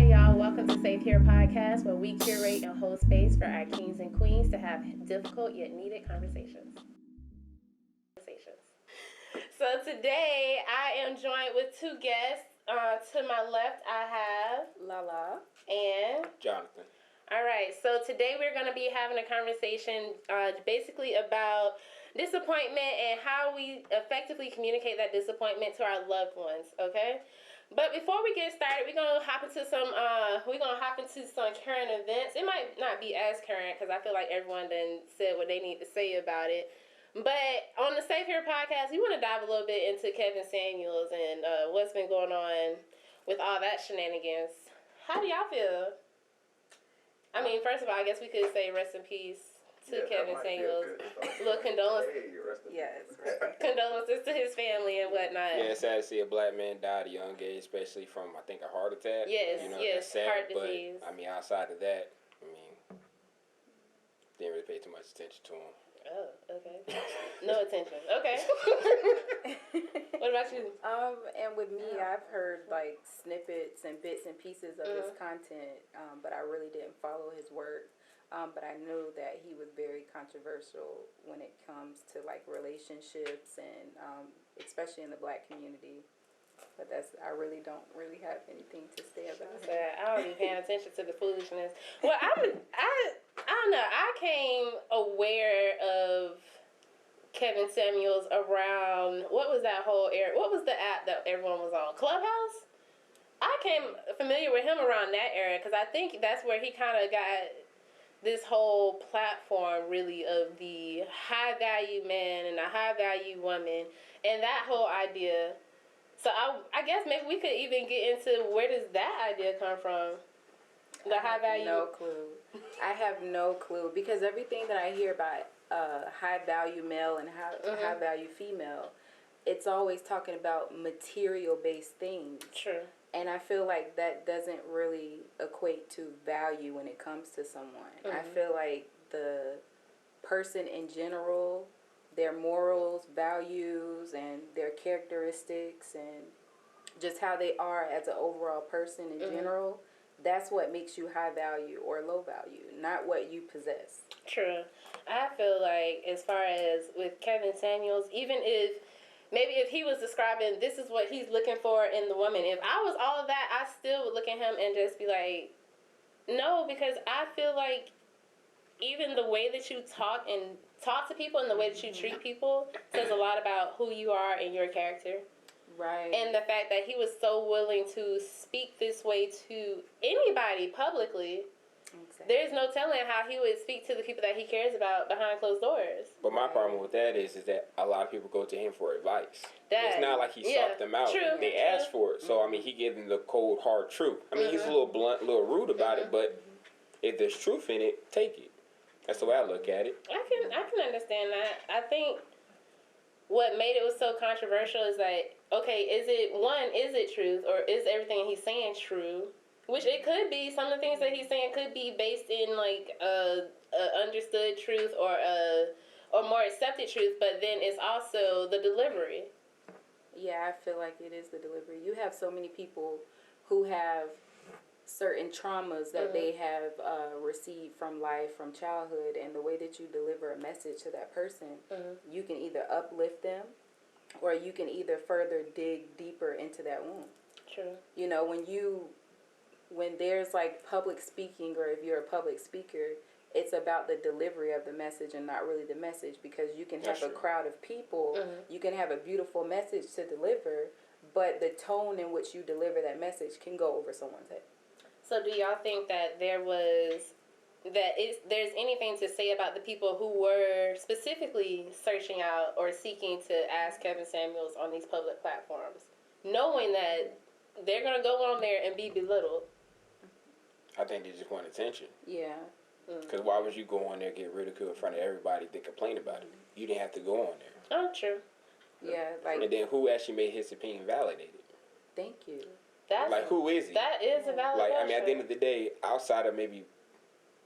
Hey y'all, welcome to Safe Here Podcast, where we curate and hold space for our kings and queens to have difficult yet needed conversations. So today I am joined with two guests. To my left I have Lala and Jonathan. All right, so today we're going to be having a conversation basically about disappointment and how we effectively communicate that disappointment to our loved ones, okay? But before we get started, we're gonna hop into some current events. It might not be as current because I feel like everyone done said what they need to say about it. But on the Safe Here podcast, we want to dive a little bit into Kevin Samuels and what's been going on with all that shenanigans. How do y'all feel? I mean, first of all, I guess we could say rest in peace to Kevin Samuels. Little condolences. Condolences to his family and whatnot. Yeah, it's sad to see a black man die at a young age, especially from, I think, a heart attack. Yes, that's sad, heart disease. But, I mean, outside of that, didn't really pay too much attention to him. Oh, okay. No attention. Okay. What about you? And with me, I've heard like snippets and bits and pieces of his content, but I really didn't follow his work. But I knew that he was very controversial when it comes to like relationships and especially in the black community. But I really don't have anything to say about it. I don't be paying attention to the foolishness. Well, I don't know. I came aware of Kevin Samuels around, what was that whole era? What was the app that everyone was on? Clubhouse? I came familiar with him around that era because I think that's where he kind of got this whole platform really of the high value man and a high value woman and that whole idea. So I guess maybe we could even get into where does that idea come from? The high value. No clue. I have no clue because everything that I hear about high value male and high value female, it's always talking about material based things. True. And I feel like that doesn't really equate to value when it comes to someone. I feel like the person in general, their morals, values, and their characteristics, and just how they are as an overall person in general, that's what makes you high value or low value, not what you possess. True. I feel like as far as with Kevin Samuels, even if he was describing this is what he's looking for in the woman, if I was all of that, I still would look at him and just be like, no, because I feel like even the way that you talk to people and the way that you treat people says a lot about who you are and your character. Right. And the fact that he was so willing to speak this way to anybody publicly. Exactly. There's no telling how he would speak to the people that he cares about behind closed doors. But my problem with that is that a lot of people go to him for advice. It's not like he sought them out. True, they asked for it. So, I mean, he gave them the cold, hard truth. I mean, he's a little blunt, a little rude about it, but if there's truth in it, take it. That's the way I look at it. I can understand that. I think what made it was so controversial is that, okay, is it truth or is everything he's saying true? Which it could be. Some of the things that he's saying could be based in like a understood truth or more accepted truth, but then it's also the delivery. Yeah, I feel like it is the delivery. You have so many people who have certain traumas that they have received from life, from childhood, and the way that you deliver a message to that person, you can either uplift them or you can either further dig deeper into that wound. True. You know, when there's like public speaking, or if you're a public speaker, it's about the delivery of the message and not really the message, because you can have a crowd of people, you can have a beautiful message to deliver, but the tone in which you deliver that message can go over someone's head. So do y'all think that there's anything to say about the people who were specifically searching out or seeking to ask Kevin Samuels on these public platforms, knowing that they're going to go on there and be belittled? I think they just want attention. Yeah. Because why would you go on there, get ridiculed in front of everybody, then complain about it? You didn't have to go on there. Oh, true. Yeah, like. And then who actually made his opinion validated? Thank you. Who is he? That is a valid question. At the end of the day, outside of maybe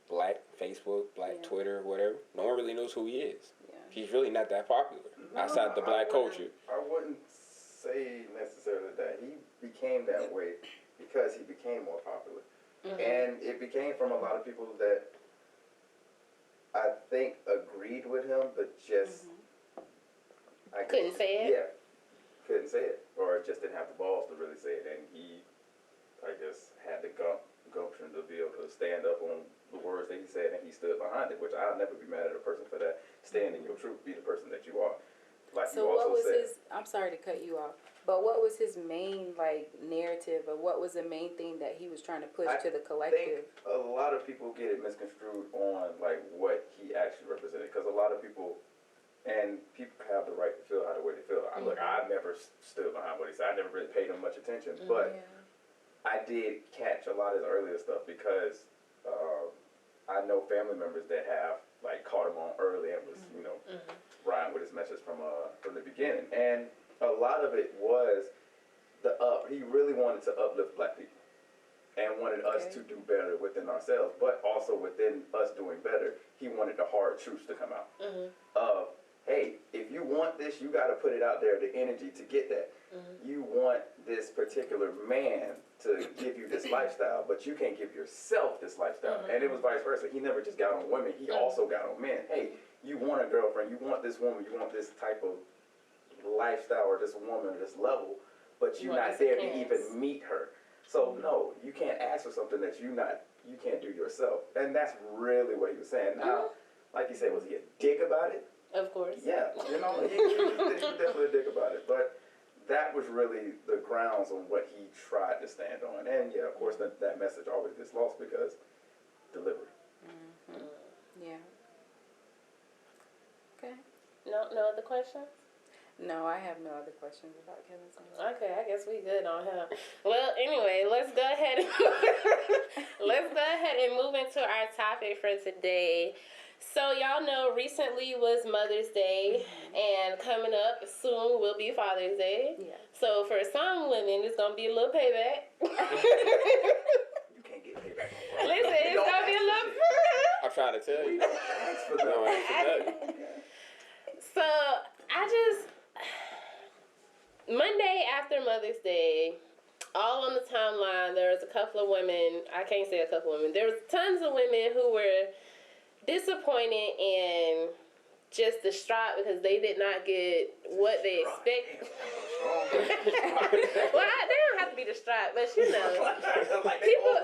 Black Facebook, Black Twitter, whatever, no one really knows who he is. Yeah. He's really not that popular outside the Black culture. I wouldn't say necessarily that. He became that way because he became more popular. And it became from a lot of people that I think agreed with him, but just Couldn't say it? Yeah, couldn't say it, or just didn't have the balls to really say it. And he, I guess, had the gumption to be able to stand up on the words that he said, and he stood behind it, which I'll never be mad at a person for that. Stand in your truth, be the person that you are. Like So you what also was said, his, I'm sorry to cut you off, but what was his main, like, narrative, or what was the main thing that he was trying to push to the I collective? think a lot of people get it misconstrued on like what he actually represented, because a lot of people, and people have the right to feel how the way they feel. Look, I never stood behind what he said. I never really paid him much attention, but I did catch a lot of his earlier stuff because I know family members that have like caught him on early and was riding with his message from the beginning, and a lot of it was he really wanted to uplift black people and wanted us to do better within ourselves, but also within us doing better, he wanted the hard truths to come out of, hey, if you want this, you got to put it out there, the energy to get that. You want this particular man to give you this lifestyle, but you can't give yourself this lifestyle. And it was vice versa. He never just got on women, he also got on men. Hey, you want a girlfriend, you want this woman, you want this type of lifestyle or this woman or this level, but you're not there to even meet her. So no, you can't ask for something that you can't do yourself. And that's really what he was saying. Now, like you said, was he a dick about it? Of course. Yeah, he was definitely a dick about it. But that was really the grounds on what he tried to stand on. And yeah, of course, that message always gets lost because delivery. Yeah. Okay. No other questions? No, I have no other questions about Kevin Samuels. Okay, I guess we good on him. Well, anyway, let's go ahead and move into our topic for today. So y'all know recently was Mother's Day, and coming up soon will be Father's Day. Yeah. So for some women, it's gonna be a little payback. You can't get payback. Listen, it's gonna be a little. I'm trying to tell you. Ask for No, that. So Monday after Mother's Day, all on the timeline, there was a couple of women. I can't say a couple of women. There was tons of women who were disappointed and just distraught because they did not get what they expected. Well, they don't have to be distraught, but you know, people.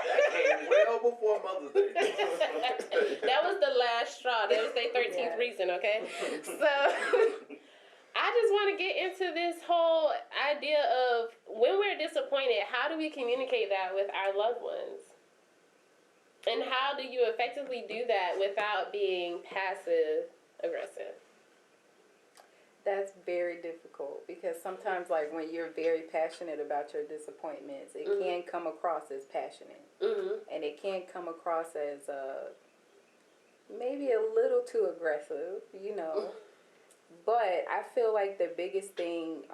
That came well before Mother's Day. That was the last straw. That was their 13th reason, okay? So, I just want to get into this whole idea of when we're disappointed, how do we communicate that with our loved ones? And how do you effectively do that without being passive aggressive? That's very difficult because sometimes, like, when you're very passionate about your disappointments, it can come across as passionate. And it can come across as maybe a little too aggressive, you know. But I feel like the biggest thing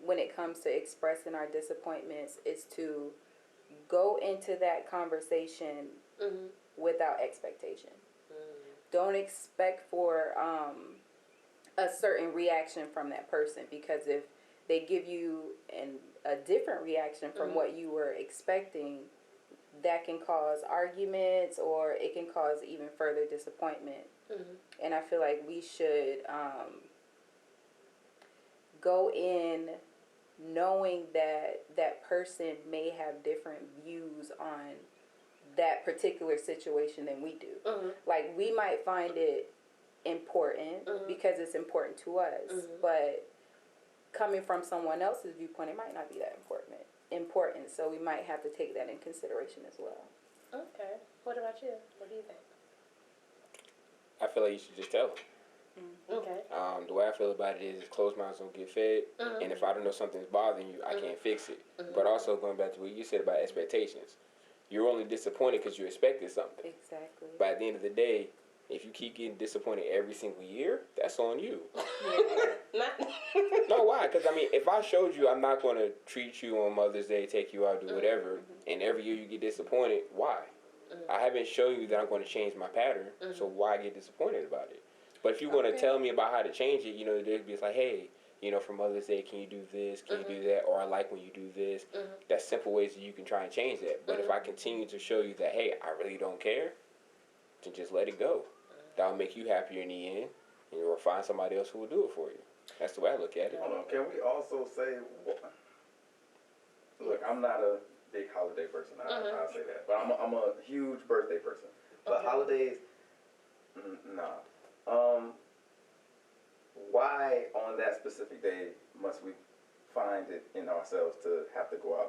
when it comes to expressing our disappointments is to go into that conversation without expectation. Don't expect for a certain reaction from that person, because if they give you a different reaction from what you were expecting, that can cause arguments or it can cause even further disappointment. And I feel like we should go in knowing that that person may have different views on that particular situation than we do. Like, we might find it important because it's important to us, but coming from someone else's viewpoint, it might not be that important. So we might have to take that in consideration as well. Okay. What about you? What do you think? I feel like you should just tell them. Okay. The way I feel about it is closed mouths don't get fed, and if I don't know something's bothering you, I can't fix it. But also going back to what you said about expectations, you're only disappointed because you expected something. Exactly. But at the end of the day, if you keep getting disappointed every single year, that's on you. No, why? Because, I mean, if I showed you I'm not going to treat you on Mother's Day, take you out, do whatever, and every year you get disappointed, why? I haven't shown you that I'm going to change my pattern, so why get disappointed about it? But if you're going to tell me about how to change it, you know, there'd be like, hey, you know, for Mother's Day, can you do this? Can you do that? Or I like when you do this. That's simple ways that you can try and change that. But if I continue to show you that, hey, I really don't care, then just let it go. That'll make you happier in the end, and you'll find somebody else who will do it for you. That's the way I look at it. Hold on, can we also say, look, I'm not a big holiday person, I'll say that. But I'm a huge birthday person. But holidays, nah. Why on that specific day must we find it in ourselves to have to go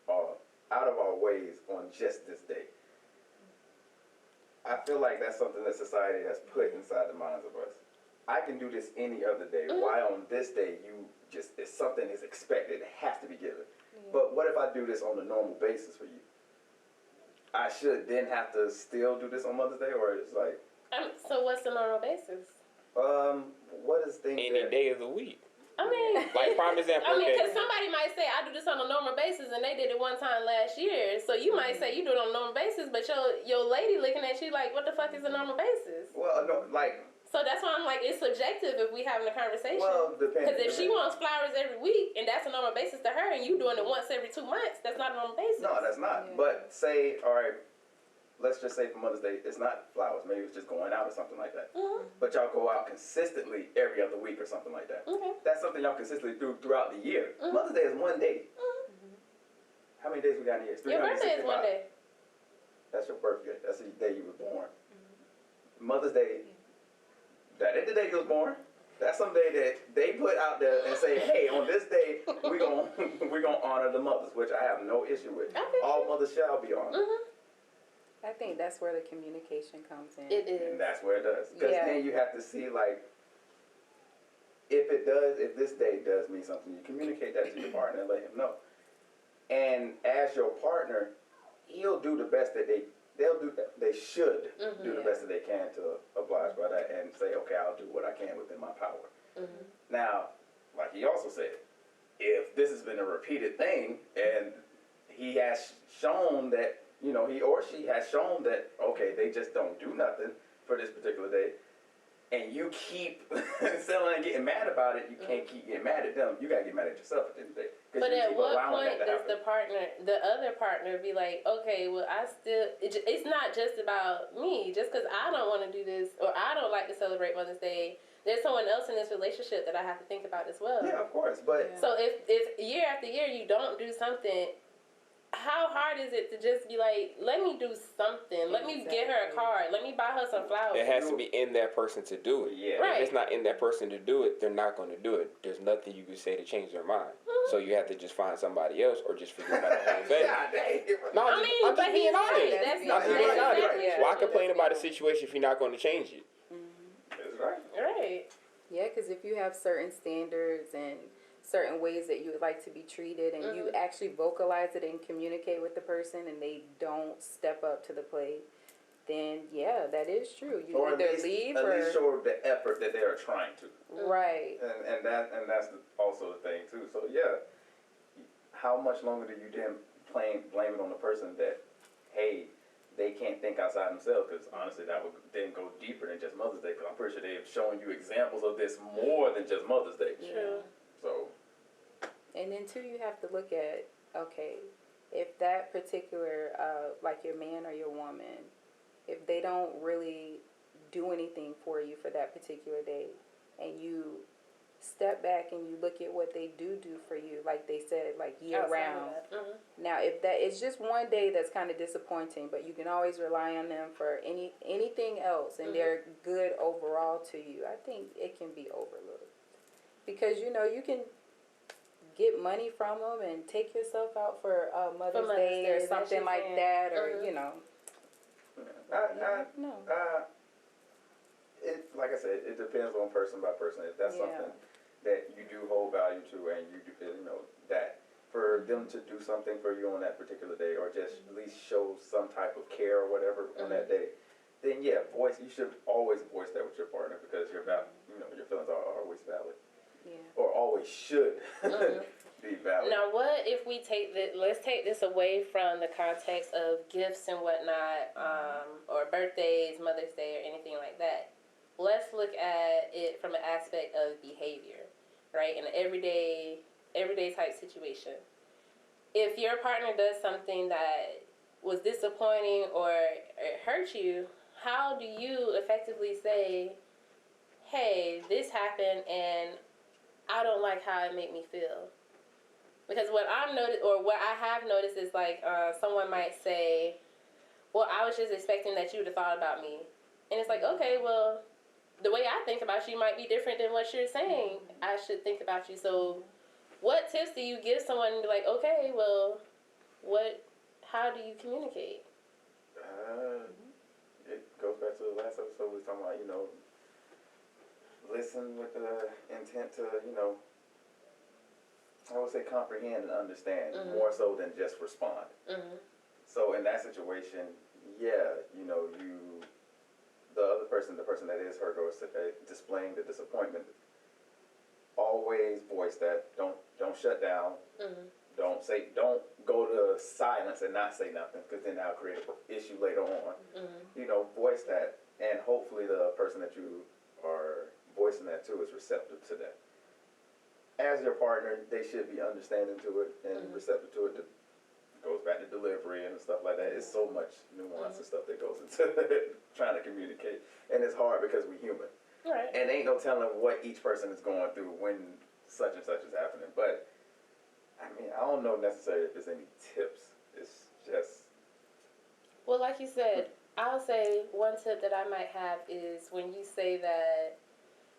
out of our ways on just this day? I feel like that's something that society has put inside the minds of us. I can do this any other day. Why on this day if something is expected, it has to be given. But what if I do this on a normal basis for you? I should then have to still do this on Mother's Day, or it's like. So what's the normal basis? What is things Any day of the week. I mean, Like, prime example, I mean, okay. because somebody might say, I do this on a normal basis, and they did it one time last year. So you might say you do it on a normal basis, but your lady looking at you like, what the fuck is a normal basis? Well, no, like. So that's why I'm like, it's subjective if we having a conversation. Well, depends. Because if she wants flowers every week, and that's a normal basis to her, and you doing it once every 2 months, that's not a normal basis. No, that's not. Yeah. But say, all right, let's just say for Mother's Day, it's not flowers. Maybe it's just going out or something like that. But y'all go out consistently every other week or something like that. Okay. That's something y'all consistently do throughout the year. Mother's Day is one day. How many days we got in a year? It's Your birthday is 365. one day. That's your birthday. That's the day you were born. Mother's Day, that ain't the day you was born. That's some day that they put out there and say, hey, on this day, we're gonna honor the mothers, which I have no issue with. Okay. All mothers shall be honored. I think that's where the communication comes in. It is. And that's where it does. Because then you have to see, like, if this day does mean something, you communicate that to your partner and let him know. And as your partner, he'll do the best that they should do the best that they can to oblige by that and say, okay, I'll do what I can within my power. Now, like he also said, if this has been a repeated thing and he has shown that, you know, he or she has shown that, okay, they just don't do nothing for this particular day, and you keep selling and getting mad about it, you can't keep getting mad at them. You gotta get mad at yourself at the end of the day. But at what point does the other partner be like, okay, well, it's not just about me. Just because I don't want to do this or I don't like to celebrate Mother's Day, there's someone else in this relationship that I have to think about as well. Yeah, of course. But so if year after year you don't do something, how hard is it to just be like, let me do something. Let me get her a card. Let me buy her some flowers. It has to be in that person to do it. Yeah. Right. If it's not in that person to do it, they're not going to do it. There's nothing you can say to change their mind. So you have to just find somebody else or just forget about the whole thing. No, I'm just being honest. That's I'm just being honest. exactly true. Why complain about a situation if you're not going to change it? That's right. Right. Yeah, because if you have certain standards and certain ways that you would like to be treated and you actually vocalize it and communicate with the person and they don't step up to the plate, then yeah, that is true. You Or either at least, leave at or least show the effort that they are trying to. right. And that's also the thing too. So yeah, how much longer do you then blame it on the person that, hey, they can't think outside themselves? Because honestly, that would then go deeper than just Mother's Day. Because I'm pretty sure they have shown you examples of this more than just Mother's Day. True. So. And then too, you have to look at, okay, if that particular, like your man or your woman, if they don't really do anything for you for that particular day, and you step back and you look at what they do for you, like they said, like year round. Now, if that it's just one day that's kind of disappointing, but you can always rely on them for anything else, and they're good overall to you, I think it can be overlooked. Because, you know, you can get money from them and take yourself out for Mother's Day or something like that, or, you know. No. Like I said, it depends on person by person. If that's something that you do hold value to, and you do, you know, that for them to do something for you on that particular day, or just at least show some type of care or whatever on that day, then yeah, you should always voice that with your partner, because your feelings are always valid. Yeah. Or always should be valid. Now, what if we let's take this away from the context of gifts and whatnot, or birthdays, Mother's Day, or anything like that. Let's look at it from an aspect of behavior. right? In an everyday type situation. If your partner does something that was disappointing or it hurt you, how do you effectively say, hey, this happened and I don't like how it made me feel? Because what I've noticed, or what I have noticed, is like someone might say, well, I was just expecting that you would have thought about me. And it's like, okay, well, the way I think about you might be different than what you're saying I should think about you. So what tips do you give someone to be like, okay, well, how do you communicate? It goes back to the last episode we was talking about, listen with the intent to, I would say comprehend and understand more so than just respond. So in that situation, the other person, the person that is hurt or displaying the disappointment, always voice that. Don't shut down. Don't go to silence and not say nothing, because then that'll create an issue later on. Voice that, and hopefully the person that you are voicing that to is receptive to that. As your partner, they should be understanding to it and receptive to it. It goes back to delivery and stuff like that. It's so much nuance and stuff that goes into trying to communicate, and it's hard because we're human. Right. And ain't no telling what each person is going through when such and such is happening. But I mean, I don't know necessarily if there's any tips. It's just, well, like you said, I'll say one tip that I might have is when you say that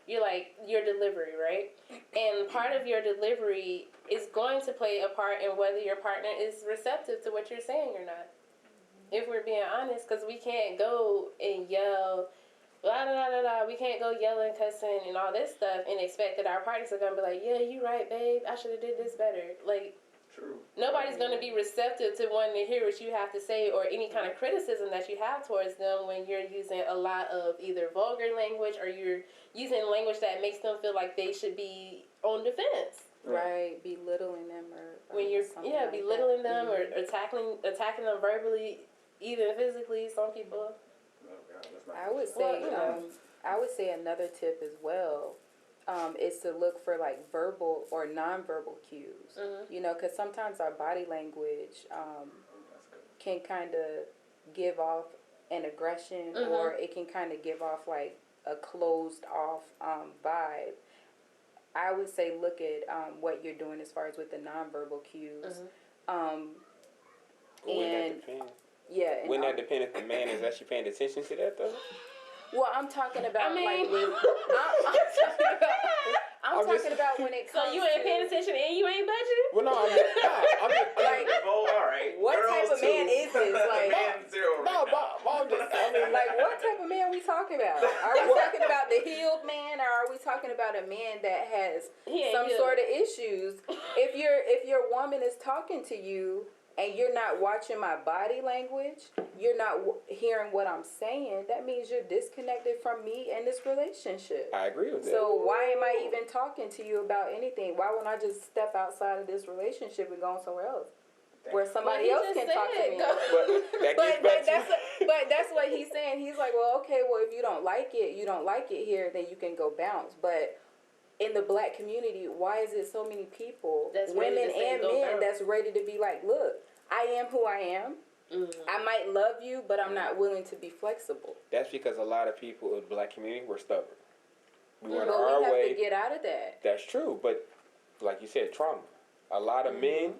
you're like, your delivery, right? And part of your delivery is going to play a part in whether your partner is receptive to what you're saying or not. If we're being honest, because we can't go and yell, blah, blah, blah, blah. We can't go yelling, cussing, and all this stuff and expect that our partners are going to be like, yeah, you're right, babe. I should have did this better. Like, true. Nobody's going to be receptive to wanting to hear what you have to say or any kind of criticism that you have towards them when you're using a lot of either vulgar language or you're using language that makes them feel like they should be on defense. Right, belittling them or when you're like belittling that. them or attacking them verbally, even physically. Some people. Oh God, that's not I would say I would say another tip as well is to look for like verbal or nonverbal cues. Because sometimes our body language can kind of give off an aggression, or it can kind of give off like a closed off vibe. I would say look at what you're doing as far as with the nonverbal cues. Wouldn't that depend if the man is actually paying attention to that though? Well, I'm talking about I mean, like with, I'm talking about when it comes. So you ain't paying attention and you ain't budgeting? Well, no, I'm just like, all right. What Girls type of man too. is this? Like, Man zero right now. like what type of man we talking about? Are we talking about the healed man, or are we talking about a man that has some sort of issues? If your woman is talking to you and you're not watching my body language, you're not hearing what I'm saying, that means you're disconnected from me and this relationship. I agree with that. So why am I even talking to you about anything? Why wouldn't I just step outside of this relationship and go somewhere else? Where somebody else can talk to me. But that's what he's saying. He's like, well, okay, well, if you don't like it here, then you can go bounce. But in the black community, why is it so many people, women and men, that's ready to be like, look, I am who I am. I might love you, but I'm not willing to be flexible. That's because a lot of people in the black community were stubborn. We went But our we have way. to get out of that. That's true, but like you said, trauma. A lot of men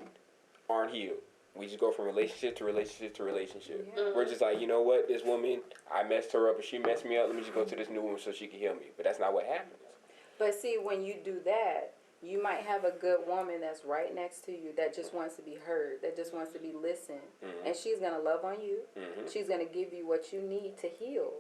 aren't healed. We just go from relationship to relationship to relationship. We're just like, you know what, this woman, I messed her up and she messed me up. Let me just go to this new woman so she can heal me. But that's not what happens. But see, when you do that, you might have a good woman that's right next to you that just wants to be heard, that just wants to be listened. And she's going to love on you. She's going to give you what you need to heal.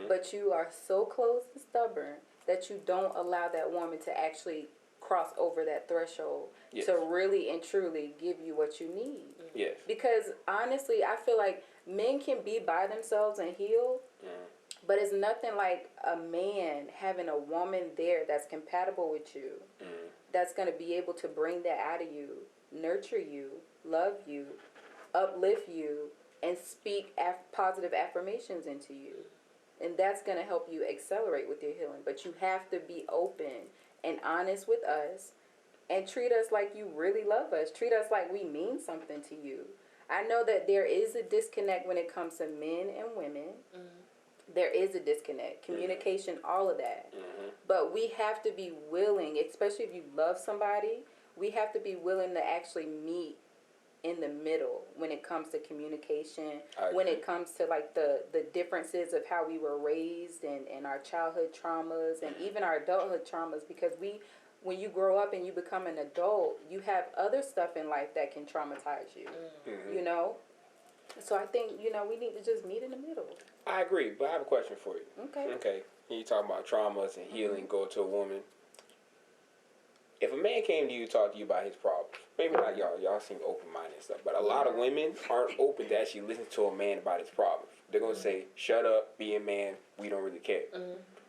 But you are so closed and stubborn that you don't allow that woman to actually cross over that threshold to really and truly give you what you need. Yes. Because honestly, I feel like men can be by themselves and heal. But it's nothing like a man having a woman there that's compatible with you, that's going to be able to bring that out of you, nurture you, love you, uplift you, and speak positive affirmations into you. And that's going to help you accelerate with your healing. But you have to be open and honest with us, and treat us like you really love us. Treat us like we mean something to you. I know that there is a disconnect when it comes to men and women. There is a disconnect. Communication, all of that. But we have to be willing, especially if you love somebody, we have to be willing to actually meet in the middle when it comes to communication, when it comes to like the differences of how we were raised and our childhood traumas and even our adulthood traumas, because when you grow up and you become an adult, you have other stuff in life that can traumatize you, you know? So I think, you know, we need to just meet in the middle. I agree, but I have a question for you. Okay. You talk about traumas and healing, go to a woman. If a man came to you to talk to you about his problems, maybe not y'all seem open-minded and stuff, but a lot of women aren't open to actually listen to a man about his problems. They're going to say, shut up, be a man, we don't really care.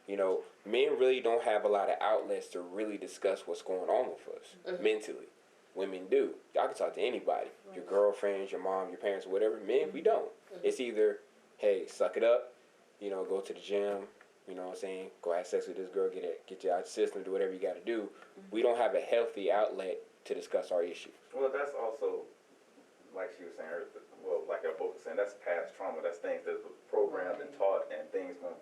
You know, men really don't have a lot of outlets to really discuss what's going on with us mentally. Women do. Y'all can talk to anybody. Your girlfriends, your mom, your parents, whatever. Men, we don't. It's either, hey, suck it up, you know, go to the gym, you know what I'm saying, go have sex with this girl, get you out of the system, do whatever you got to do. We don't have a healthy outlet to discuss our issues. Well, that's also, like she was saying earlier, well, like y'all both were saying, that's past trauma. That's things that were programmed and taught, and things from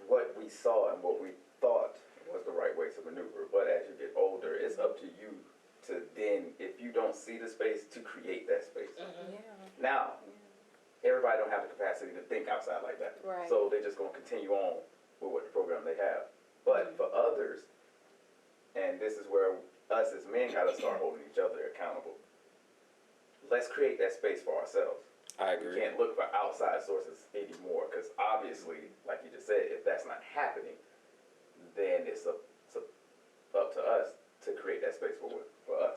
what we saw and what we thought was the right way to maneuver. But as you get older, it's up to you to then, if you don't see the space, to create that space. Now, everybody don't have the capacity to think outside like that. Right. So they're just going to continue on with what the program they have. But for others, and this is where us as men got to start holding each other accountable. Let's create that space for ourselves. I agree. We can't look for outside sources anymore, because obviously, like you just said, if that's not happening, then it's up to us to create that space for us.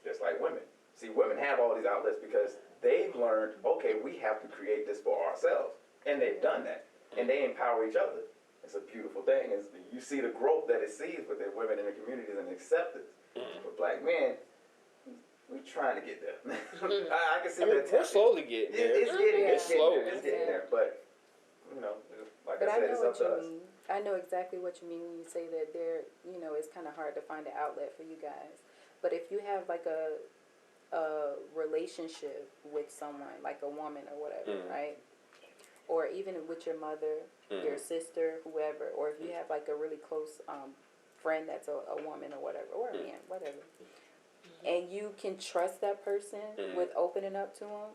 Just like women. See, women have all these outlets because they've learned, okay, we have to create this for ourselves. And they've done that. And they empower each other. It's a beautiful thing. You see the growth that it sees within women in the communities and acceptance. With black men, we're trying to get there. I can see that. We're slowly getting there. It's getting It's getting there. But, you know, like But I said, know it's what up to you us. mean. I know exactly what you mean when you say that you know, it's kind of hard to find an outlet for you guys. But if you have like a relationship with someone, like a woman or whatever, right? Or even with your mother, your sister, whoever, or if you have like a really close friend that's a woman or whatever, or a man, whatever, and you can trust that person with opening up to them,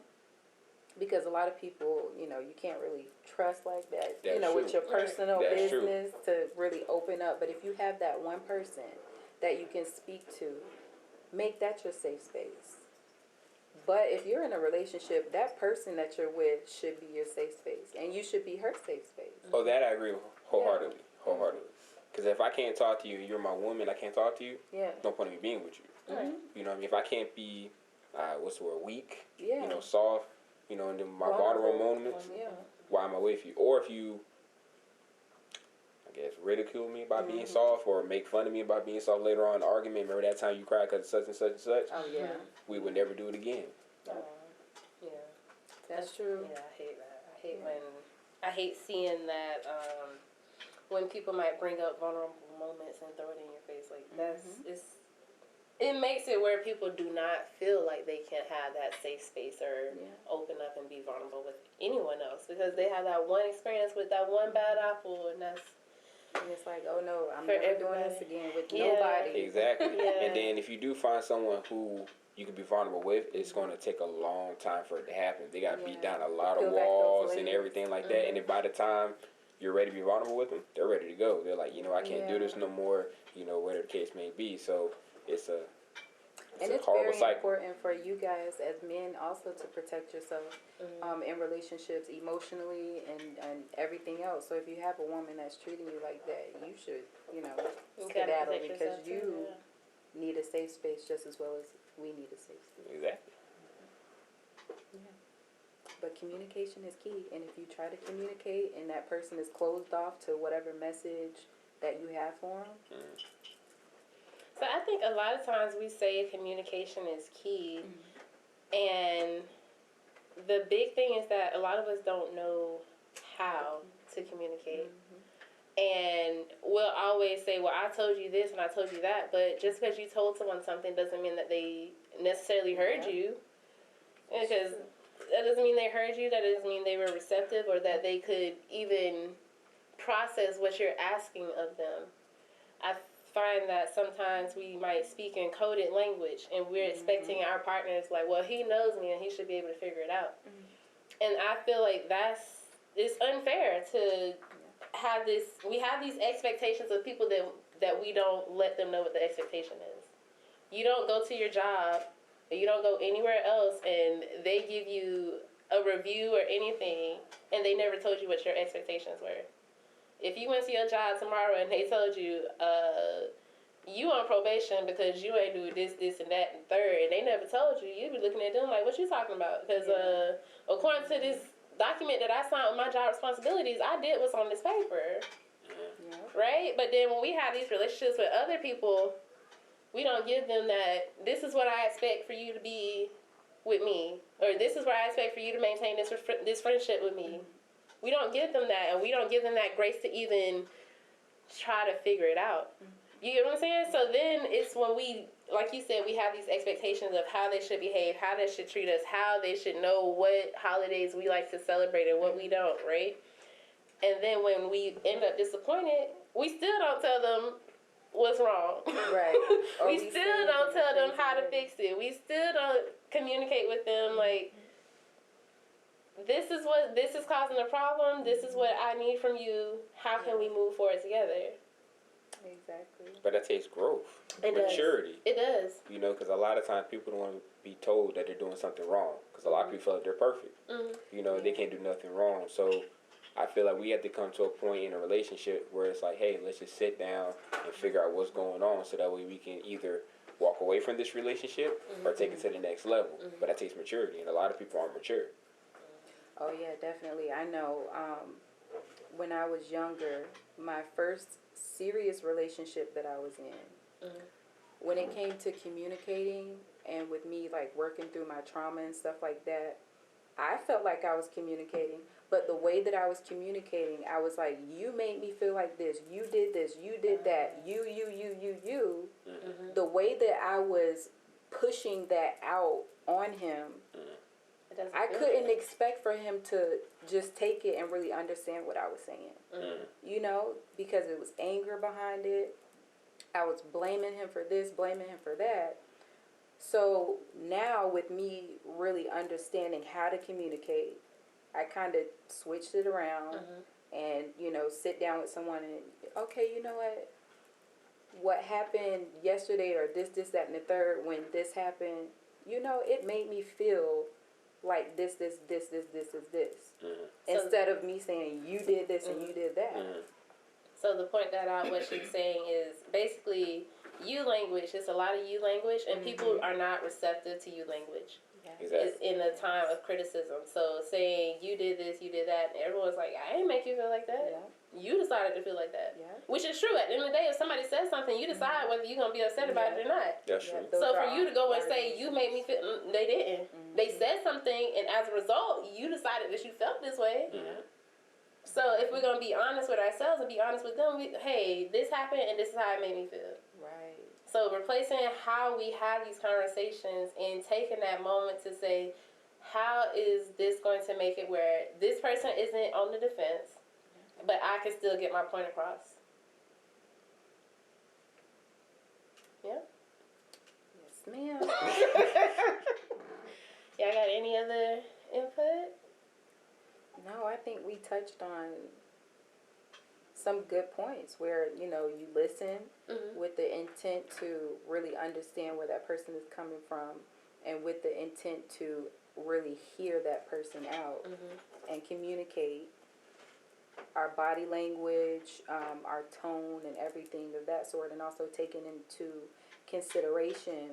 because a lot of people, you know, you can't really trust like that, That's you know, true. with your personal That's true. business to really open up. But if you have that one person that you can speak to, make that your safe space. But if you're in a relationship, that person that you're with should be your safe space, and you should be her safe space. Oh, that I agree wholeheartedly. Because if I can't talk to you, you're my woman, I can't talk to you, no point in me being with you. You know what I mean? If I can't be, what's the word, weak, you know, soft, you know, in my vulnerable moments, why am I with you? Or if you, I guess, ridicule me by being soft, or make fun of me about being soft later on in the argument, remember that time you cried because such and such and such? Oh, yeah. We would never do it again. That's true. Yeah, I hate that. I hate seeing that when people might bring up vulnerable moments and throw it in your face. Like, it makes it where people do not feel like they can have that safe space or open up and be vulnerable with anyone else, because they have that one experience with that one bad apple, and that's. And it's like, oh no, I'm For never doing everybody. this again with nobody. Exactly. And then if you do find someone who you can be vulnerable with, it's going to take a long time for it to happen. They got to beat down a lot of Peel back those walls and layers. everything like that. And then by the time you're ready to be vulnerable with them, they're ready to go. They're like, you know, I can't do this no more, you know, whatever the case may be. So it's a horrible very cycle. important for you guys as men also to protect yourself in relationships emotionally and everything else. So if you have a woman that's treating you like that, you should, you know, skedaddle, because you need a safe space just as well as we need a safe space. Exactly. But communication is key, and if you try to communicate and that person is closed off to whatever message that you have for them. So I think a lot of times we say communication is key, and the big thing is that a lot of us don't know how to communicate. And we'll always say, well, I told you this and I told you that. But just because you told someone something doesn't mean that they necessarily heard you. Because that doesn't mean they heard you. That doesn't mean they were receptive or that they could even process what you're asking of them. I find that sometimes we might speak in coded language and we're expecting our partners, like, well, he knows me and he should be able to figure it out. And I feel like it's unfair to have we have these expectations of people that we don't let them know what the expectation is. You don't go to your job, you don't go anywhere else, and they give you a review or anything, and they never told you what your expectations were. If you went to your job tomorrow and they told you, you on probation because you ain't do this, and that, and third, and they never told you, you'd be looking at them like, what you talking about? Because according to this document that I signed with my job responsibilities, I did what's on this paper. Right? But then when we have these relationships with other people, we don't give them that, this is what I expect for you to be with me, or this is what I expect for you to maintain this friendship with me. We don't give them that, and we don't give them that grace to even try to figure it out. You get what I'm saying? So then it's when we, like you said, we have these expectations of how they should behave, how they should treat us, how they should know what holidays we like to celebrate and what we don't, right? And then when we end up disappointed, we still don't tell them what's wrong. Right. We still don't tell them how to fix it. We still don't communicate with them like, this is causing a problem. This is what I need from you. How can we move forward together? Exactly. But that takes growth, maturity. It does. You know, because a lot of times people don't want to be told that they're doing something wrong. Because a lot of people feel like they're perfect. You know, they can't do nothing wrong. So I feel like we have to come to a point in a relationship where it's like, hey, let's just sit down and figure out what's going on so that way we can either walk away from this relationship or take it to the next level. But that takes maturity, and a lot of people aren't mature. Oh, yeah, definitely. I know when I was younger, my first serious relationship that I was in, when it came to communicating and with me, like, working through my trauma and stuff like that, I felt like I was communicating. But the way that I was communicating, I was like, you made me feel like this. You did this. You did that. You. The way that I was pushing that out on him, I couldn't expect for him to just take it and really understand what I was saying. You know, because it was anger behind it. I was blaming him for this, blaming him for that. So now with me really understanding how to communicate, I kind of switched it around and, you know, sit down with someone and, okay, you know what happened yesterday or this, that, and the third, when this happened, you know, it made me feel like this. Instead of me saying, you did this and you did that. So the point that what she's saying is basically you language. It's a lot of you language, and people are not receptive to you language. Exactly. It's in a time of criticism. So saying you did this, you did that, and everyone's like, I didn't make you feel like that. You decided to feel like that. Which is true. At the end of the day, if somebody says something, you decide whether you're going to be upset about it or not. That's true. So for you to go and say, you made me feel, they didn't. They said something, and as a result, you decided that you felt this way. So if we're going to be honest with ourselves and be honest with them, hey, this happened, and this is how it made me feel. Right. So replacing how we have these conversations and taking that moment to say, how is this going to make it where this person isn't on the defense, but I can still get my point across? Yeah? Yes, ma'am. Y'all got any other input? No, I think we touched on some good points where, you know, you listen with the intent to really understand where that person is coming from and with the intent to really hear that person out and communicate our body language, our tone and everything of that sort, and also taking into consideration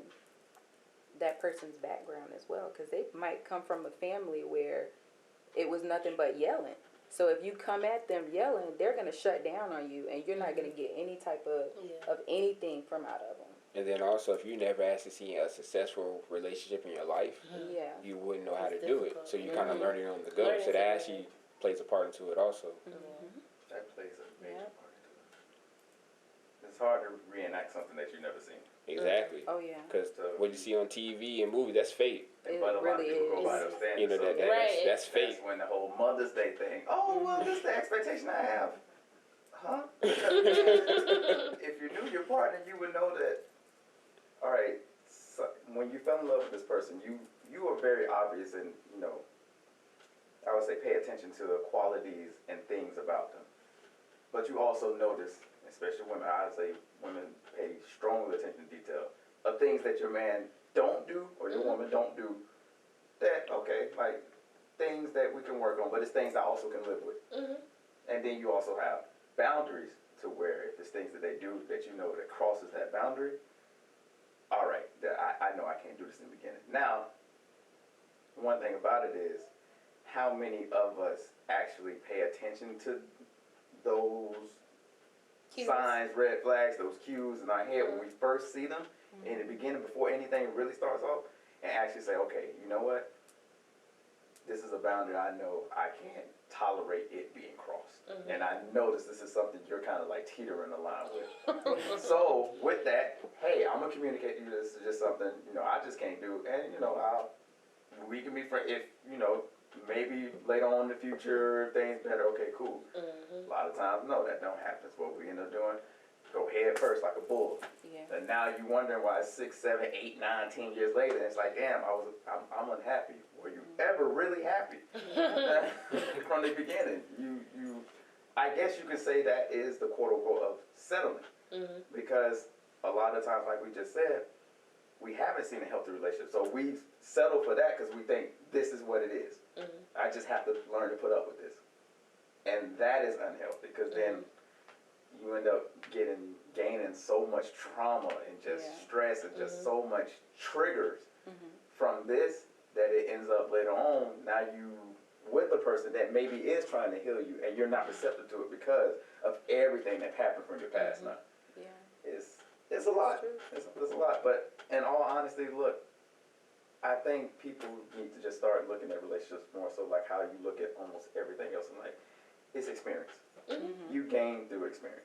that person's background as well, because they might come from a family where it was nothing but yelling. So if you come at them yelling, they're going to shut down on you, and you're not going to get any type of anything from out of them. And then also, if you never actually seen a successful relationship in your life, you wouldn't know how to do it. So you kind of learn it on the go. So that actually plays a part into it also. That plays a major part. it's hard to reenact something that you've never seen. Exactly. Oh yeah. Because what you see on TV and movies, that's fake. It But a lot of really people go by is. those standards. You know, so that's fake. That's when the whole Mother's Day thing. Oh, well, this is the expectation I have. Huh? If you knew your partner, you would know that, all right, so when you fell in love with this person, you are very obvious and, you know, I would say pay attention to the qualities and things about them. But you also notice, especially women, I would say women pay strong attention to detail of things that your man don't do or your woman don't do that, okay, like things that we can work on, but it's things I also can live with. And then you also have boundaries to where if it's things that they do that you know that crosses that boundary, all right, I know I can't do this in the beginning. Now, one thing about it is how many of us actually pay attention to those Cues. signs, red flags, those cues in our head when we first see them in the beginning before anything really starts off, and actually say, okay, you know what? This is a boundary I know I can't tolerate it being crossed. And I notice this is something you're kind of like teetering the line with. So with that, hey, I'm gonna communicate to you this is just something, you know, I just can't do. And you know, we can be friends if, you know, maybe later on in the future things better, okay, cool. A lot of times, no, that don't happen. So what we end up doing, go head first like a bull. Yeah. And now you wondering why 6, 7, 8, 9, 10 years later, it's like, damn, I'm unhappy. Were you ever really happy? From the beginning, you, I guess you could say that is the quote unquote of settling. Because a lot of times, like we just said, we haven't seen a healthy relationship. So we settle for that because we think this is what it is. I just have to learn to put up with this. And that is unhealthy because then you end up gaining so much trauma and just stress and just so much triggers from this that it ends up later on, now you with a person that maybe is trying to heal you and you're not receptive to it because of everything that happened from your past now. Yeah. It's a lot. It's a lot. But in all honesty, look, I think people need to just start looking at relationships more so like how you look at almost everything else in life. It's experience. You gain through experience.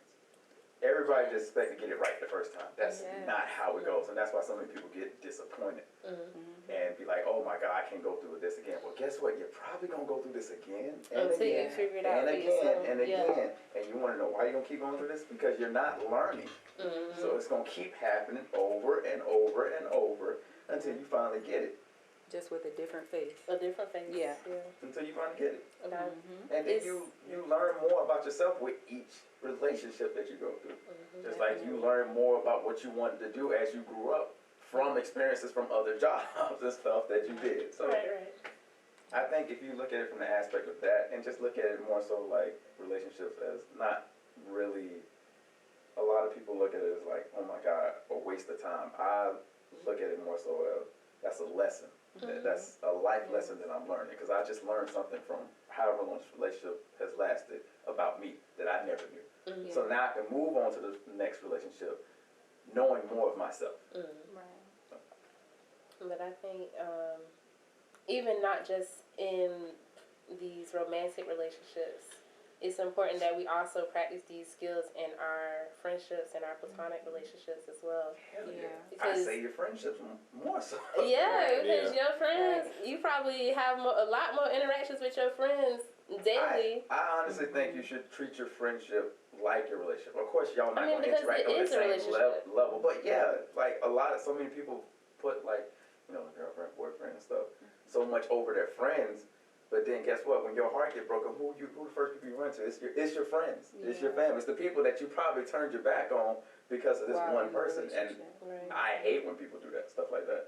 Everybody just expect to get it right the first time. That's not how it goes. And that's why so many people get disappointed and be like, oh my God, I can't go through this again. Well, guess what? You're probably going to go through this again and Until again you figure it out and for again yourself. and again. And you want to know why you're going to keep going through this? Because you're not learning. So it's going to keep happening over and over and over until you finally get it. Just with a different face. A different face. Yeah. Until you finally get it. And then It's- you learn more about yourself with each relationship that you go through. Just like you learn more about what you wanted to do as you grew up from experiences from other jobs and stuff that you did. So Right. I think if you look at it from the aspect of that and just look at it more so like relationships as not really, a lot of people look at it as like, oh my God, a waste of time. I look at it more so as that's a lesson. That's a life lesson that I'm learning because I just learned something from however long this relationship has lasted about me that I never knew. So now I can move on to the next relationship knowing more of myself. Right. But I think even not just in these romantic relationships, it's important that we also practice these skills in our friendships and our platonic relationships as well. Hell yeah. I Because- say your friendships more so. Yeah, because Yeah. your friends, you probably have a lot more interactions with your friends daily. I honestly think you should treat your friendship like your relationship. Of course, y'all not going to because interact it on the is a same relationship. level, but yeah, like so many people put like, you know, girlfriend, boyfriend and stuff, so much over their friends. But then guess what? When your heart get broken, who the first people you run to? It's your friends. It's your family. It's the people that you probably turned your back on because of this While one in a person. And Right. I hate when people do that stuff like that.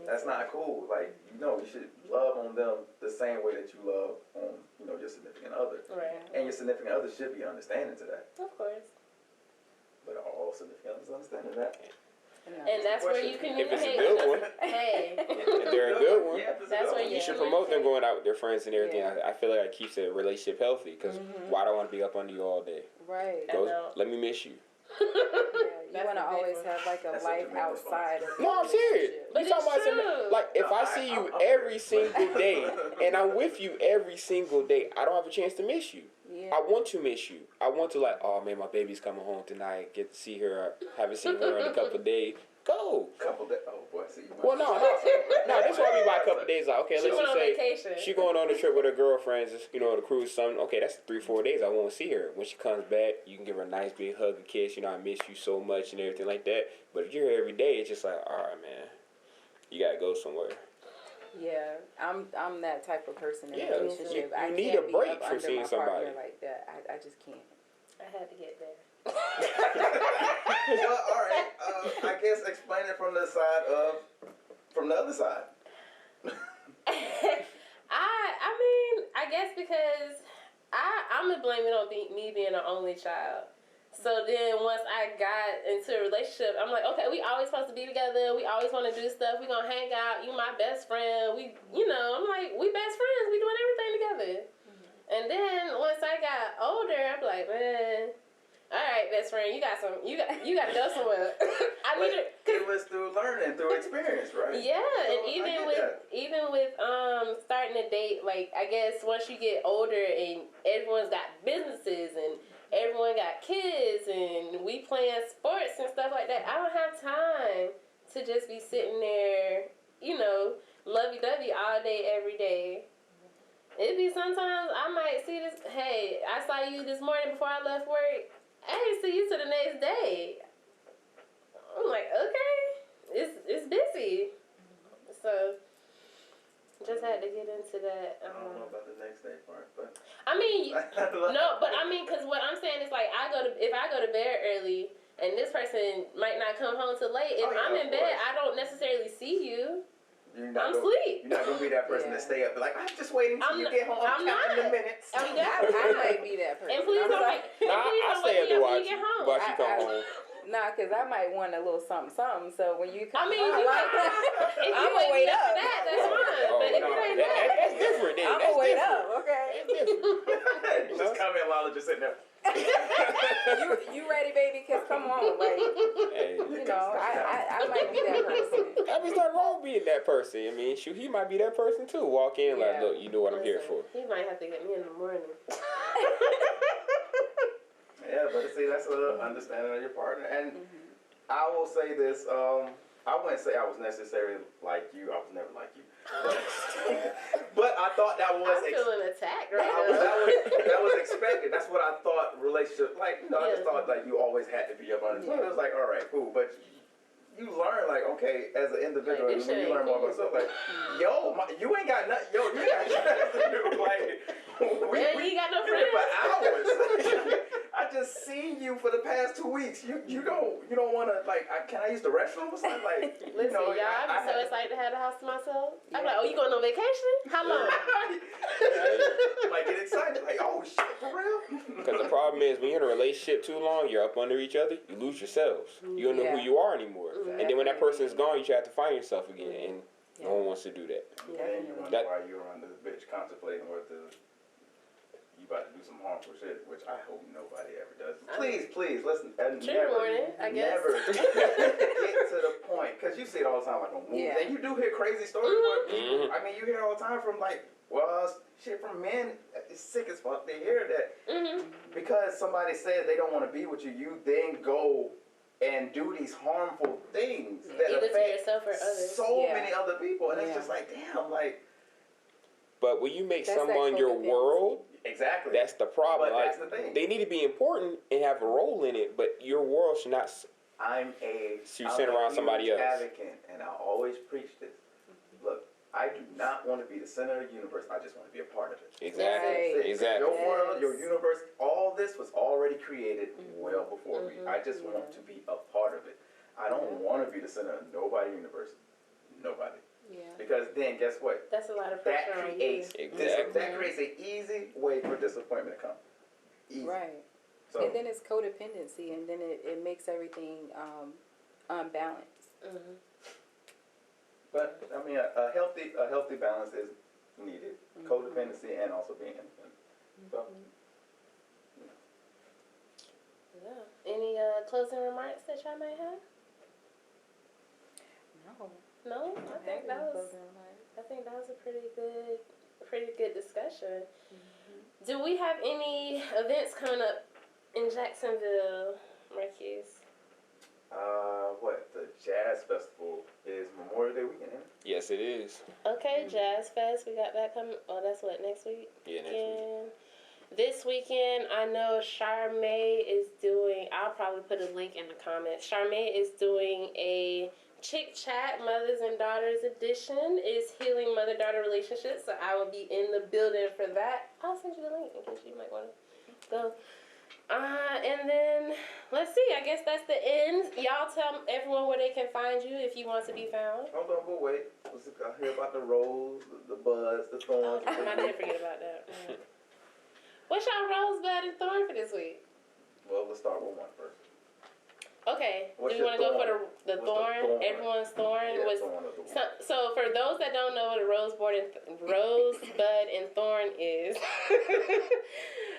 That's not cool. Like, you should love on them the same way that you love on, your significant other. Right. And your significant other should be understanding to that. Of course. But are all significant others understanding that? And that's where you If it's a communicate. good one, Hey. if they're a good one, Yeah, if it's a That's good where one. you Yeah. should promote them going out with their friends and everything. Yeah. I feel like it keeps a relationship healthy because why do I want to be up under you all day? Right. I Go, know. let me miss you. Yeah, you That's want to a big always one. have like a That's life such a man outside of the No, I'm serious. relationship. But You talking it's about something true. like if No, I see you I'm every single day and I'm with you every single day, I don't have a chance to miss you. Yeah. I want to miss you. I want to like, oh man, my baby's coming home tonight. Get to see her. Haven't seen her in a couple of days. Go. Couple days. Oh boy, see you. Well, no. That's what I mean by a couple of days. Like, okay, She let's went just on say vacation. she going on a trip with her girlfriends. You know, on a cruise. Something. Okay, that's 3-4 days. I won't see her. When she comes back, you can give her a nice big hug, a kiss. You know, I miss you so much and everything like that. But if you're here every day, it's just like, all right, man, you gotta go somewhere. Yeah, I'm that type of person in Yeah, a relationship. you I need can't a be break up from under seeing my somebody. partner like that. I just can't. I had to get there. Well, all right. I guess explain it from the other side. I mean, I guess because I'm gonna blame it on me being an only child. So then once I got into a relationship, I'm like, okay, we always supposed to be together. We always want to do stuff. We gonna hang out. You my best friend. I'm like, we best friends. We doing everything together. And then once I got older, I'm like, man, all right, best friend, you got to go somewhere. It was through learning, through experience, right? Yeah, So and even with starting to date, like I guess once you get older and everyone's got businesses and everyone got kids and we playing sports and stuff like that, I don't have time to just be sitting there, lovey-dovey all day, every day. It'd be sometimes I might see this, hey, I saw you this morning before I left work. I didn't see you till the next day. I'm like, okay, it's busy. So, just had to get into that. I don't know about the next day part, but... I mean, no, but I mean, because what I'm saying is like, if I go to bed early and this person might not come home till late, if I'm in bed, I don't necessarily see you. I'm asleep. You're not going to be that person that stay up. Like, I'm just waiting till you get home. I'm counting the minutes. I'm I might be that person. And please don't wake me up when you get home. While she come home. Nah, because I might want a little something. So when you come home, if you I'm going to wait up. That's fine. But if you ain't that's different. I'm going to wait up, okay? You just come in, Lala, just sitting there. you ready, baby? Because come on. Like, Hey. I might be that person. I mean, it's not wrong being that person. I mean, shoot, he might be that person too. Walk in like, look, you know what I'm here for. He might have to get me in the morning. Yeah, but see, that's an understanding of your partner. And I will say this, I wouldn't say I was necessarily like you. I was never like you. But I thought that was... I'm feeling attacked right now. That was expected. That's what I thought relationship... Like, I just thought like you always had to be up on it. It was like, all right, cool. But you learn, like, okay, as an individual, when you learn more about yourself, like, you ain't got nothing. You got nothing to do. Like, you got no friends. For hours. I just seen you for the past 2 weeks. You don't want to, like, can I use the restroom or something? Like, listen, y'all, I'm so excited to have the house to myself. I'm like, oh, you going on vacation? How long? Like, get excited. Like, oh, shit, for real? Because the problem is, when you're in a relationship too long, you're up under each other, you lose yourselves. You don't know who you are anymore. And then when that person is gone, you try to find yourself again. And no one wants to do that. And then you wonder why you're on this bitch contemplating whether you about to do some harmful shit, which I hope nobody ever does. Please, listen. Trigger warning, I guess. Never get to the point. Because you see it all the time, like on movies. And you do hear crazy stories. I mean, you hear all the time from, like, shit from men. It's sick as fuck. They hear that. Because somebody says they don't want to be with you, you then go and do these harmful things that either affect to yourself or others. So many other people. And it's just like, damn, like... But when you make someone your world... Exactly. That's the problem. But that's the thing. They need to be important and have a role in it, but your world should not... I'm a somebody else. advocate, and I always preach this. Look, I do not want to be the center of the universe. I just want to be a part of it. Exactly. Exactly. Your world, your universe, all this was already created well before me. I just want to be a part of it. I don't want to be the center of nobody's universe. Nobody. Yeah. Because then, guess what? That's a lot of pressure on you. That creates an easy way for disappointment to come. Easy. Right. So. And then it's codependency, and then it makes everything unbalanced. But I mean, a healthy balance is needed. Codependency and also being independent. So, yeah. Any closing remarks that y'all might have? No, I think that was a pretty good discussion. Do we have any events coming up in Jacksonville, Marquise? What? The Jazz Festival is Memorial Day weekend, ain't it? Yes, it is. Okay, Jazz Fest. We got that coming. Oh, that's what, next week? Yeah, next week. This weekend, I know Charmaine is doing, I'll probably put a link in the comments. Charmaine is doing a Chick Chat Mothers and Daughters edition. It's healing mother-daughter relationships, so I will be in the building for that. I'll send you the link in case you might want to go. And then, let's see, I guess that's the end. Y'all tell everyone where they can find you if you want to be found. Hold on, but wait. I hear about the rose, the buds, the Oh, thorns. I did forget about that. What's y'all rosebud and thorn for this week? Well, let's start with one first. Okay. What's Do you want to your go for thorn? the What's thorn? the thorn? Everyone's thorn Yeah, was. thorn of the week. So for those that don't know what a rosebud and thorn is,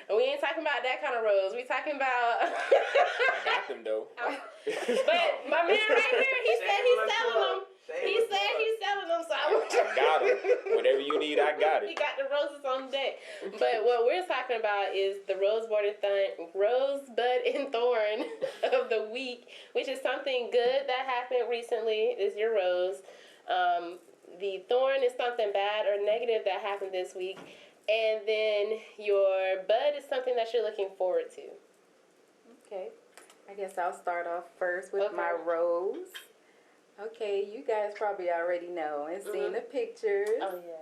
we ain't talking about that kind of rose. We talking about. I got them though. But my man right here, he said he's selling them. He said he's selling them, so I got them. Whatever you need, I got He it. got the roses on deck. But what we're talking about is the rosebud and thorn of the week, which is something good that happened recently. Is your rose. The thorn is something bad or negative that happened this week. And then your bud is something that you're looking forward to. Okay. I guess I'll start off first with Okay. my rose. Okay, you guys probably already know and seen the pictures. Oh, yeah.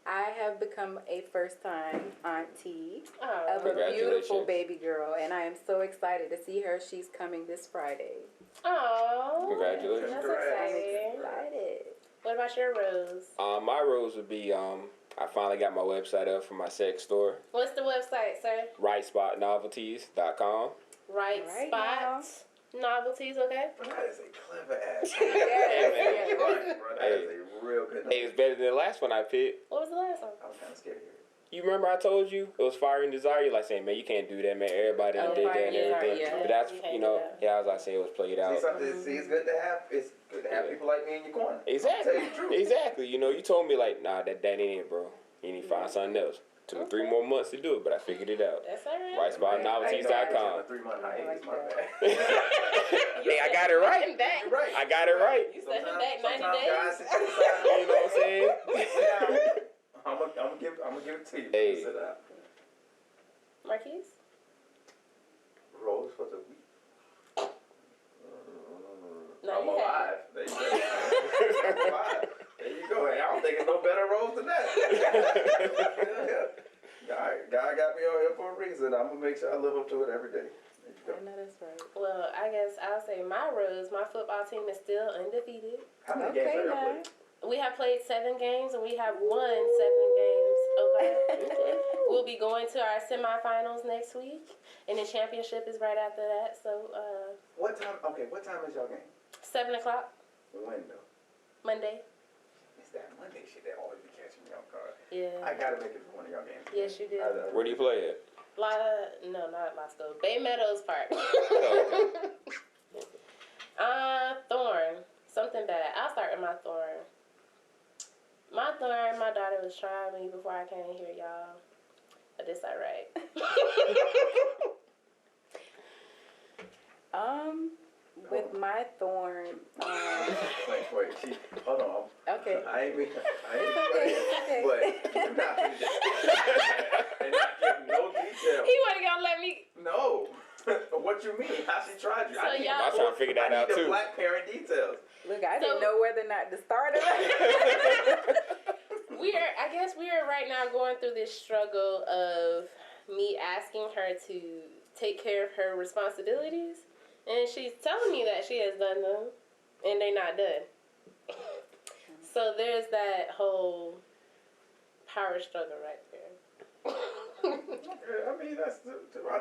I have become a first-time auntie Oh, of a beautiful Congratulations. baby girl, and I am so excited to see her. She's coming this Friday. oh, Congratulations. That's Congrats. I'm exciting. excited. What about your rose? My rose would be I finally got my website up for my sex store. What's the website, sir? RightSpotNovelties.com. Right Right Spot Novelties, okay? Bro, that is a clever ass. Yes. Right, bro. That is a real good name. Hey, it's better than the last one I picked. What was the last one? I was kind of scared to hear it. You remember I told you it was Fire and Desire? You like saying, man, you can't do that, man. Everybody done Oh, did Fire that and and everything. Desire, yeah. But that's, You can't you do know, that. yeah, I was like saying it was played out. See, it's good to have. It's good to have Yeah. people like me in your corner. Exactly. Tell you the truth. Exactly. You know, you told me like, nah, that ain't it, bro. You need to find something else. Took me 3 more months to do it, but I figured it out. That's all right. RightSpotNovelties.com. 3-month hiatus, my bad. Hey, I got it right. Him back. You're right. I got it right. You set him Sometimes- back 90 sometimes days. guys sit to the side. You know what I'm saying? I'm gonna give it to you. Hey. Sit down. Marquise? Rose for the week. No, I'm you had alive. There you go. I'm alive. There you go. Hey, I don't think it's no better rose than that. God got me on here for a reason. I'm gonna make sure I live up to it every day. There you go. I know that's right. Well, I guess I'll say my rose, my football team is still undefeated. How many Okay, games are now. y'all played? We have played 7 games and we have won 7 games. Okay. We'll be going to our semifinals next week, and the championship is right after that. So, What time? Okay, what time is y'all game? 7 o'clock When though? Monday. It's that Monday shit that always be catching me off guard. Yeah. I gotta make it to one of y'all games. Yes, you do. Where do you play at? No, not Lasco. Bay Meadows Park. Thorn. Something bad. I'll start with my thorn. My thorn, my daughter was trying me before I came here, y'all. But it's alright. With my thorn, Wait, hold on. okay. I ain't Okay. but you're not and not giving no detail. He wasn't gonna let me. No. What you mean? How she tried you? So I need, y'all- I'm trying to figure that I out need the too. black parent details. Look, I So- didn't know whether or not to start it. I guess we are right now going through this struggle of me asking her to take care of her responsibilities, and she's telling me that she has done them, and they're not done. So there's that whole power struggle right there. I mean, I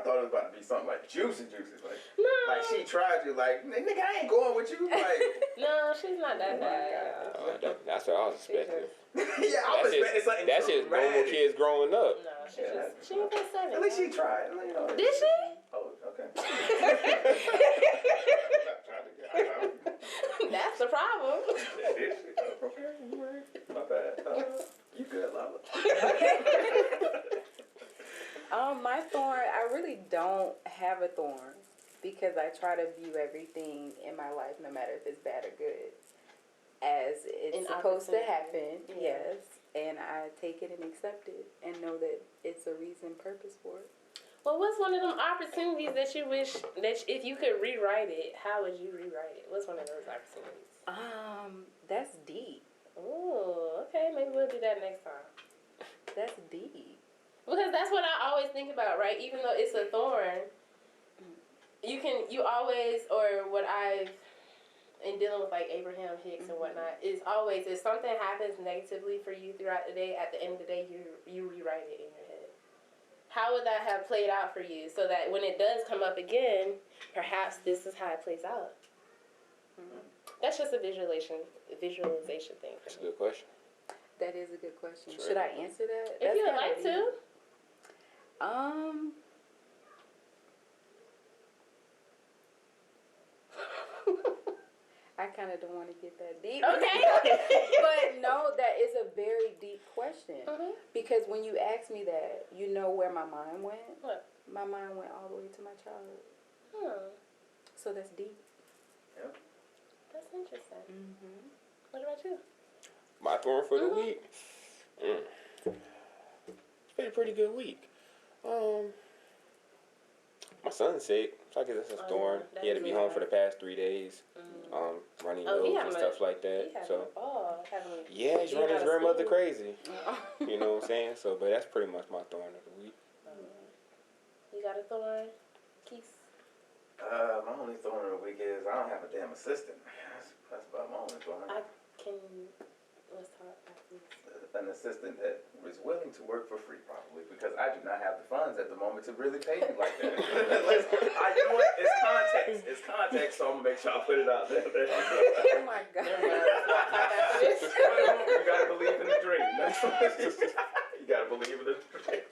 thought it was about to be something like juicy. Like No, she tried you. Like, nigga, I ain't going with you. Like, no, she's not that bad. That's what I was expecting. yeah, I was expecting something That's just normal dramatic. kids growing up. No, she ain't been 7. At least she tried. You know. Did she? Oh, okay. That's the problem. Okay, my bad. You good, Lala? My thorn, I really don't have a thorn because I try to view everything in my life, no matter if it's bad or good, as it's supposed to happen. Yeah. Yes, and I take it and accept it and know that it's a reason, purpose for it. Well, what's one of them opportunities that you wish that if you could rewrite it, how would you rewrite it? What's one of those opportunities? That's deep. Ooh, okay, maybe we'll do that next time. That's deep. Because that's what I always think about, right? Even though it's a thorn, you always, or what I've, in dealing with like Abraham Hicks and whatnot, is always, if something happens negatively for you throughout the day, at the end of the day, you rewrite it in your head. How would that have played out for you so that when it does come up again, perhaps this is how it plays out? That's just a visualization thing. That's a good question. That is a good question. Sure. Should I answer that? If you would like to. I kind of don't want to get that deep. Okay. But no, that is a very deep question. Mm-hmm. Because when you ask me that, you know where my mind went? What? My mind went all the way to my childhood. So that's deep. Yep. That's interesting. Mm-hmm. What about you? My thorn for the week? It's been a pretty good week. My son's sick, so I guess that's a thorn. He had to be home for the past 3 days, running loads and stuff like that. So yeah, he's running his grandmother crazy. You know what I'm saying? So, but that's pretty much my thorn of the week. You got a thorn, Keith? My only thorn of the week is I don't have a damn assistant. That's about my only thorn. Let's talk about this. An assistant that is willing to work for free, probably, because I do not have the funds at the moment to really pay me like that. You know what? It's context. It's context, so I'm gonna make sure I put it out there. Oh my God. You gotta believe in the dream. You gotta believe in the dream.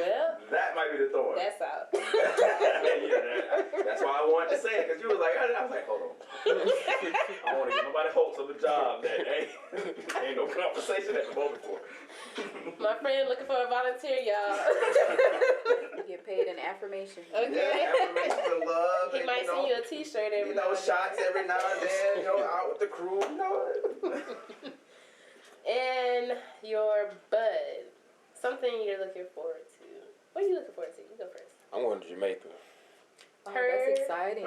Well, that might be the thorn. that's out. That's why I wanted to say it, because you was like, I was like, hold on. I don't want to give nobody hopes of a job that ain't no conversation at the moment for. My friend looking for a volunteer, y'all. You get paid in affirmation. Okay. Yeah, affirmations of love. He might send you a t-shirt every now and then. Shots every now and then, out with the crew, And your bud. Something you're looking forward to. What are you looking forward to? You go first. I'm going to Jamaica. Oh, that's exciting.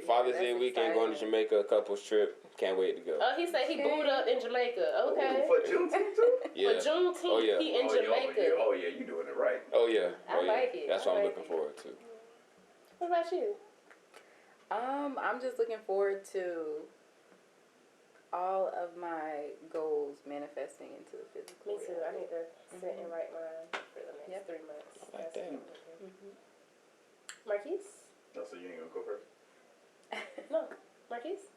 Father's Day weekend, going to Jamaica, a couple's trip. Can't wait to go. Oh, he said he booed up in Jamaica. Okay. For Juneteenth too? Yeah. For Juneteenth, he in Jamaica. Oh yeah, you doing it right. Oh yeah. I like it. That's what I'm looking forward to. What about you? I'm just looking forward to all of my goals manifesting into the physical. Me too. I need to sit and write mine for the next 3 months. I like that. Marquise? No, so you ain't gonna go first? No. Marquise?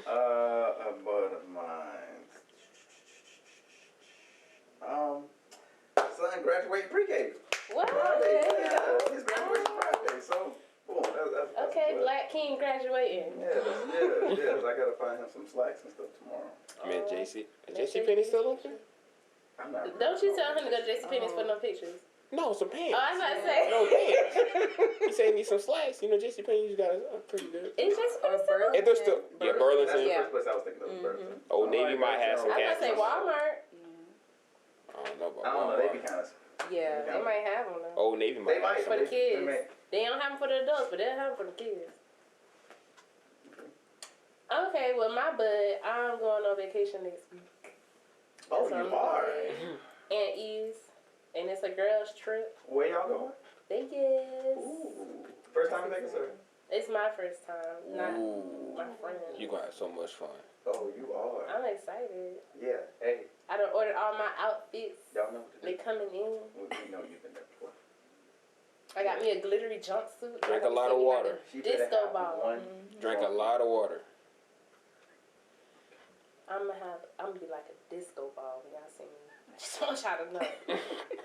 A bud of mine. Son graduating pre-K. What? Yeah, his graduation Friday, so boom. That's Okay, Black King graduating. Yeah. I gotta find him some slacks and stuff tomorrow. Man, JC Penny still open? I'm not. Don't you tell him to go to JCPenney's for no pictures. No, some pants. Oh, I was about to say. No pants. He said he needs some slacks. JC Penny's got pretty good. It's just Burlington. And they're still Burlington. That's the first place I was thinking of. Burlington. Old Navy might have some I was cats. about to say Walmart. I don't know about I don't know. They be Walmart. kind of. Yeah. They might have them though. Old Navy might have For some. the kids. They don't have them for the adults, but they'll have them for the kids. Okay, well, my bud, I'm going on vacation next week. Oh, you are. Aunt E's. And it's a girls' trip. Where y'all going? Vegas. Ooh. First time in Vegas, sir? It's my first time, not my friend. You're going to have so much fun. Oh, you are. I'm excited. Yeah. Hey. I done ordered all my outfits. Y'all know what to do. They coming in. We know you've been there before. I got me a glittery jumpsuit. Drink a lot of water. Disco ball. Drink a lot of water. I'm gonna be like a disco ball when y'all see me. I just want y'all to know.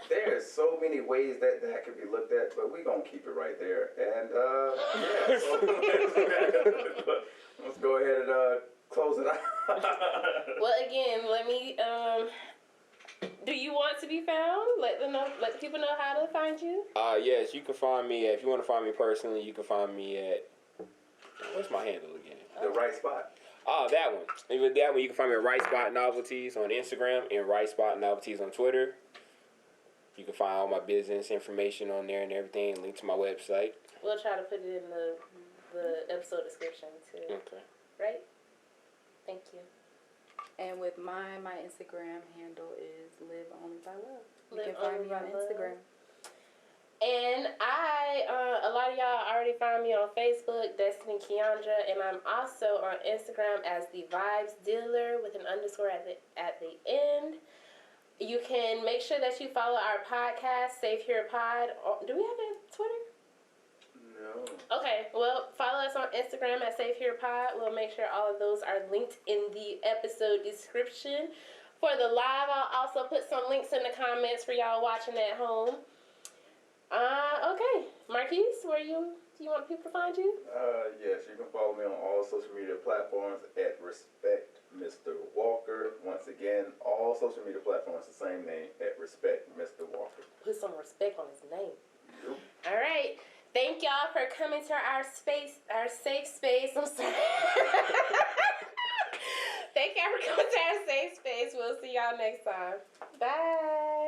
There's so many ways that could be looked at, but we're going to keep it right there. And, yeah. So let's go ahead and close it out. Well, again, let me you want to be found? Let the people know how to find you. Yes, you can find me if you want to find me personally. You can find me at what's my handle again? The right spot. Oh, that one. And with that one, you can find me at Right Spot Novelties on Instagram and Right Spot Novelties on Twitter. You can find all my business information on there and everything. Link to my website. We'll try to put it in the episode description too. Okay. Right? Thank you. And with mine, my Instagram handle is Live Only by Love. You Live can find Only me on by Love. Instagram. And a lot of y'all already find me on Facebook, Destiny Keandra, and I'm also on Instagram as the Vibes Dealer with an underscore at the end. You can make sure that you follow our podcast, Safe Here Pod. Do we have a Twitter? No. Okay, well, follow us on Instagram at Safe Here Pod. We'll make sure all of those are linked in the episode description. For the live, I'll also put some links in the comments for y'all watching at home. Okay, Marquise, do you want people to find you? Yes, you can follow me on all social media platforms at Respect Mr. Walker. Once again, all social media platforms the same name at Respect Mr. Walker. Put some respect on his name. Yep. All right. Thank y'all for coming to our safe space. I'm sorry. Thank y'all for coming to our safe space. We'll see y'all next time. Bye.